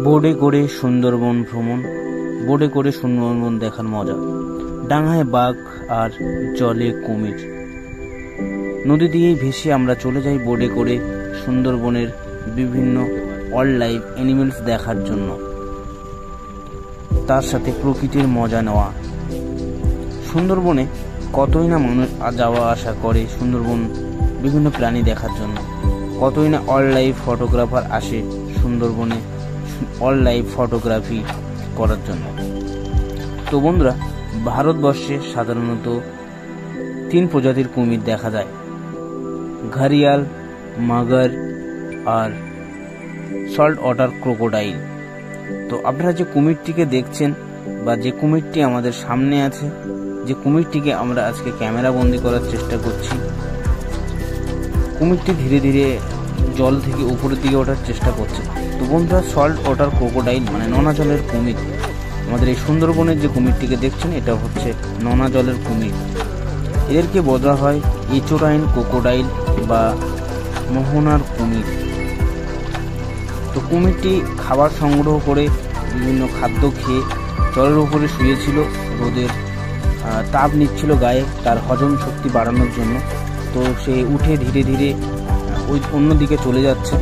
বোটে করে সুন্দরবন ভ্রমণ, বোটে করে সুন্দরবন দেখার মজা। ডাঙায় বাঘ আর জলে কুমির, নদী দিয়েই ভেসে আমরা চলে যাই বোটে করে সুন্দরবনের বিভিন্ন ওয়াইল্ড লাইফ অ্যানিমেলস দেখার জন্য, তার সাথে প্রকৃতির মজা নেওয়া। সুন্দরবনে কতই না মানুষ যাওয়া আসা করে সুন্দরবন বিভিন্ন প্রাণী দেখার জন্য, কতই না ওয়াইল্ড লাইফ ফটোগ্রাফার আসে সুন্দরবনে ওয়াইল্ড লাইফ ফটোগ্রাফি করার জন্য। তো বন্ধুরা, ভারতবর্ষে সাধারণত 3 প্রজাতির কুমির দেখা যায়: ঘারিয়াল, মাগর আর সল্ট ওয়াটার ক্রোকোডাইল। তো আপনারা যে কুমিরটিকে দেখছেন বা যে কুমিরটি আমাদের সামনে আছে, যে কুমিরটিকে আমরা আজকে ক্যামেরা বন্দি করার চেষ্টা করছি, কুমিরটি ধীরে ধীরে জল থেকে উপরের দিকে ওঠার চেষ্টা করছে। তো বন্ধুরা, সল্ট ওয়াটার ক্রোকোডাইল মানে নোনা জলের কুমির। আমাদের এই সুন্দরবনের যে কুমিরটিকে দেখছেন, এটা হচ্ছে নোনা জলের কুমির। এদেরকে বলা হয় এচোরাইন ক্রোকোডাইল বা মোহনার কুমির। তো কুমিরটি খাবার সংগ্রহ করে বিভিন্ন খাদ্য খেয়ে জলের উপরে শুয়েছিল, রোদের তাপ নিচ্ছিল গায়ে তার হজম শক্তি বাড়ানোর জন্য। তো সে উঠে ধীরে ধীরে ওই অন্যদিকে চলে যাচ্ছে।